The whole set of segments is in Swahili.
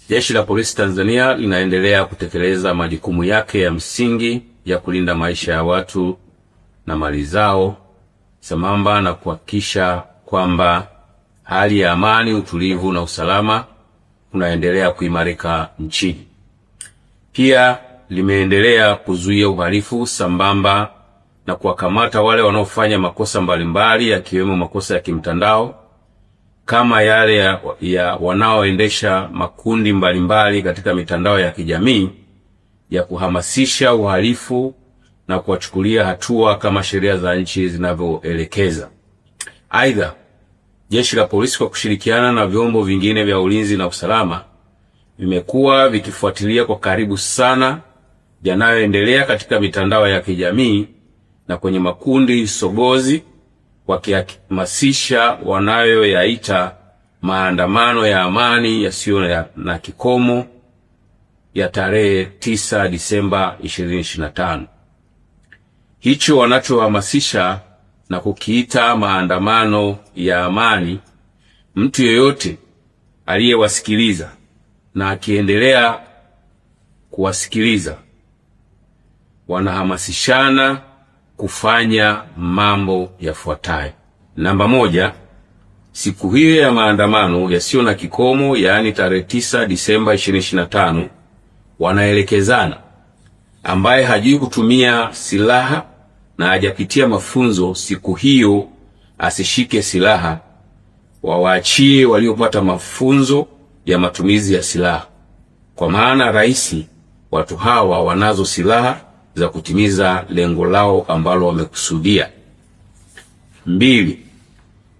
Jeshi la Polisi Tanzania linaendelea kutekeleza majukumu yake ya msingi ya kulinda maisha ya watu na mali zao, sambamba na kuhakikisha kwamba hali ya amani, utulivu na usalama unaendelea kuimarika nchini. Pia limeendelea kuzuia uhalifu sambamba na kuwakamata wale wanaofanya makosa mbalimbali yakiwemo makosa ya kimtandao kama yale ya wanaoendesha makundi mbalimbali katika mitandao ya kijamii ya kuhamasisha uhalifu na kuwachukulia hatua kama sheria za nchi zinavyoelekeza. Aidha, Jeshi la Polisi kwa kushirikiana na vyombo vingine vya ulinzi na usalama vimekuwa vikifuatilia kwa karibu sana yanayoendelea katika mitandao ya kijamii na kwenye makundi sogozi, wakihamasisha wanayoyaita maandamano ya amani yasiyo na kikomo ya tarehe 9 Disemba 2025. Hicho wanachohamasisha na kukiita maandamano ya amani, mtu yeyote aliyewasikiliza na akiendelea kuwasikiliza wanahamasishana kufanya mambo yafuatayo. Namba 1, siku hiyo ya maandamano yasiyo na kikomo, yaani tarehe 9 Disemba 2025, wanaelekezana ambaye hajui kutumia silaha na hajapitia mafunzo siku hiyo asishike silaha, wawaachie waliopata mafunzo ya matumizi ya silaha, kwa maana rahisi watu hawa wanazo silaha za kutimiza lengo lao ambalo wamekusudia. 2,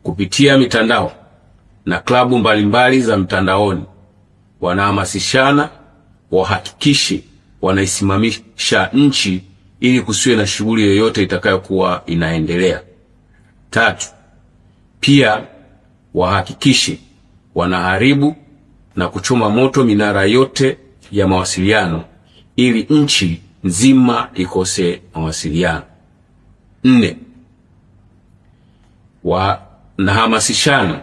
kupitia mitandao na klabu mbalimbali za mtandaoni wanahamasishana wahakikishe wanaisimamisha nchi ili kusiwe na shughuli yoyote itakayokuwa inaendelea. 3, pia wahakikishe wanaharibu na kuchoma moto minara yote ya mawasiliano ili nchi nzima ikose mawasiliano. 4, wanahamasishana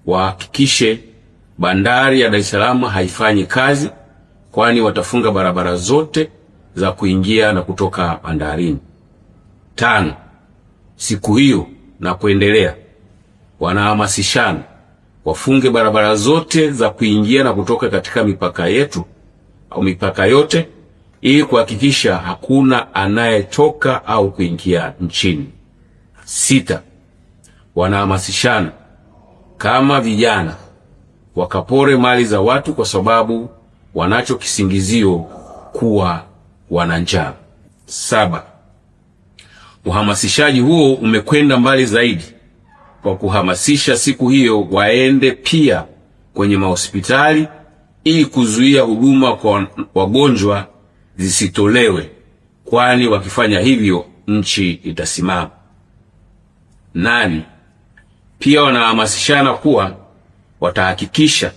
wahakikishe bandari ya Dar es Salaam haifanyi kazi, kwani watafunga barabara zote za kuingia na kutoka bandarini. 5, siku hiyo na kuendelea wanahamasishana wafunge barabara zote za kuingia na kutoka katika mipaka yetu au mipaka yote ili kuhakikisha hakuna anayetoka au kuingia nchini. 6, wanahamasishana kama vijana wakapore mali za watu kwa sababu wanacho kisingizio kuwa wana njaa. 7, uhamasishaji huo umekwenda mbali zaidi kwa kuhamasisha siku hiyo waende pia kwenye mahospitali ili kuzuia huduma kwa wagonjwa zisitolewe, kwani wakifanya hivyo nchi itasimama. 8, pia wanahamasishana kuwa watahakikisha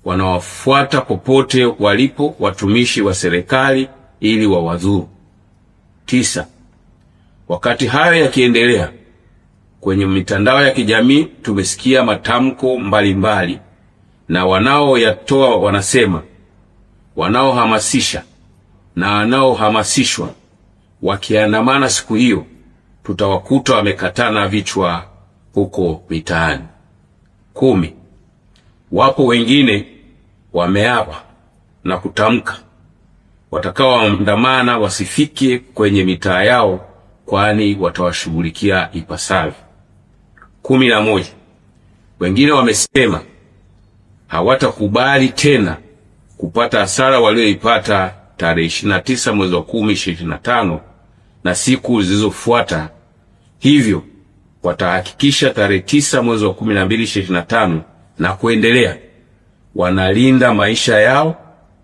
wanawafuata popote walipo watumishi wa serikali ili wawadhuru. 9, wakati hayo yakiendelea, kwenye mitandao ya kijamii tumesikia matamko mbalimbali na wanaoyatoa wanasema wanaohamasisha na wanaohamasishwa wakiandamana siku hiyo tutawakuta wamekatana vichwa huko mitaani. 10, wapo wengine wameapa na kutamka watakaoandamana wasifike kwenye mitaa yao, kwani watawashughulikia ipasavyo. 11, wengine wamesema hawatakubali tena kupata hasara walioipata tarehe 29 mwezi wa 10 2025 na siku zilizofuata, hivyo watahakikisha tarehe 9 mwezi wa 12 2025 na kuendelea wanalinda maisha yao,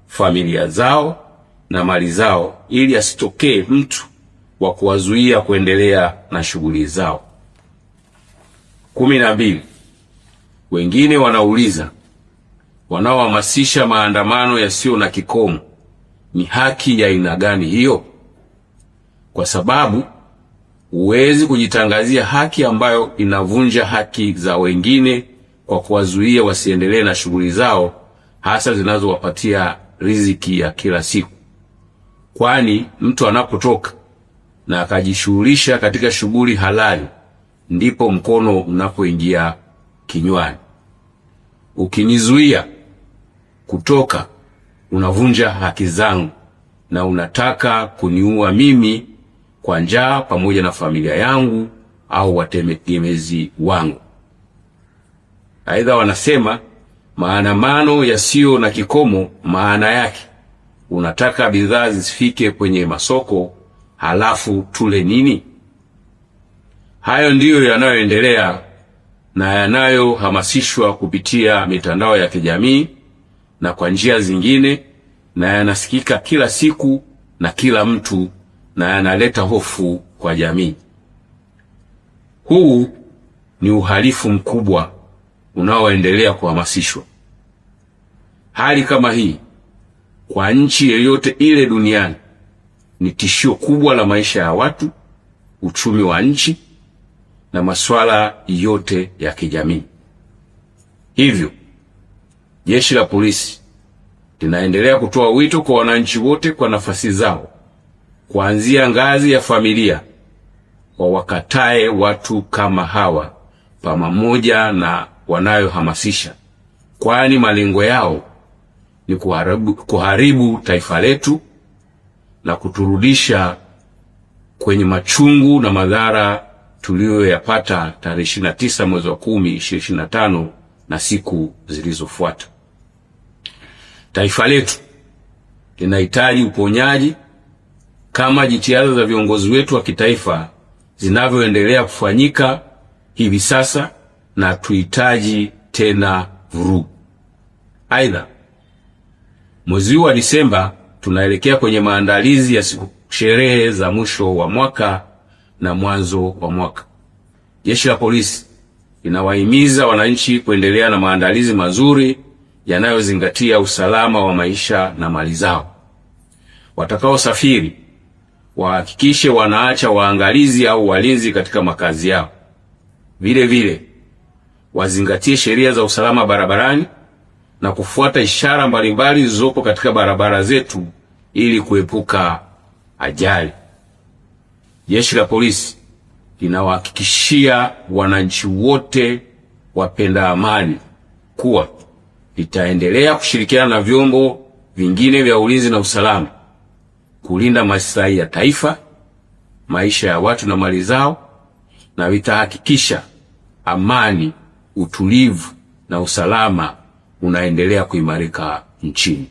familia zao na mali zao ili asitokee mtu wa kuwazuia kuendelea na shughuli zao. 12, wengine wanauliza wanaohamasisha maandamano yasiyo na kikomo ni haki ya aina gani hiyo? Kwa sababu huwezi kujitangazia haki ambayo inavunja haki za wengine kwa kuwazuia wasiendelee na shughuli zao hasa zinazowapatia riziki ya kila siku. Kwani mtu anapotoka na akajishughulisha katika shughuli halali, ndipo mkono unapoingia kinywani. Ukinizuia kutoka, unavunja haki zangu na unataka kuniua mimi kwa njaa pamoja na familia yangu au wategemezi wangu. Aidha wanasema maandamano yasiyo na kikomo, maana yake unataka bidhaa zisifike kwenye masoko, halafu tule nini? Hayo ndiyo yanayoendelea na yanayohamasishwa kupitia mitandao ya kijamii na kwa njia zingine, na yanasikika kila siku na kila mtu, na yanaleta hofu kwa jamii. Huu ni uhalifu mkubwa unaoendelea kuhamasishwa. Hali kama hii kwa nchi yoyote ile duniani ni tishio kubwa la maisha ya watu, uchumi wa nchi na masuala yote ya kijamii. Hivyo, Jeshi la Polisi linaendelea kutoa wito kwa wananchi wote kwa nafasi zao, kuanzia ngazi ya familia, wawakatae watu kama hawa pamoja na wanayohamasisha, kwani malengo yao ni kuharibu taifa letu na kuturudisha kwenye machungu na madhara tuliyoyapata tarehe 29 mwezi wa 10, 2025 na siku zilizofuata. Taifa letu linahitaji uponyaji kama jitihada za viongozi wetu wa kitaifa zinavyoendelea kufanyika hivi sasa, na tuhitaji tena vurugu. Aidha, mwezi wa Disemba tunaelekea kwenye maandalizi ya sherehe za mwisho wa mwaka na mwanzo wa mwaka. Jeshi la Polisi linawahimiza wananchi kuendelea na maandalizi mazuri yanayozingatia usalama wa maisha na mali zao. Watakaosafiri wahakikishe wanaacha waangalizi au walinzi katika makazi yao. Vile vile wazingatie sheria za usalama barabarani na kufuata ishara mbalimbali zilizopo katika barabara zetu ili kuepuka ajali. Jeshi la Polisi linawahakikishia wananchi wote wapenda amani kuwa litaendelea kushirikiana na vyombo vingine vya ulinzi na usalama kulinda maslahi ya taifa, maisha ya watu na mali zao, na vitahakikisha amani, utulivu na usalama unaendelea kuimarika nchini.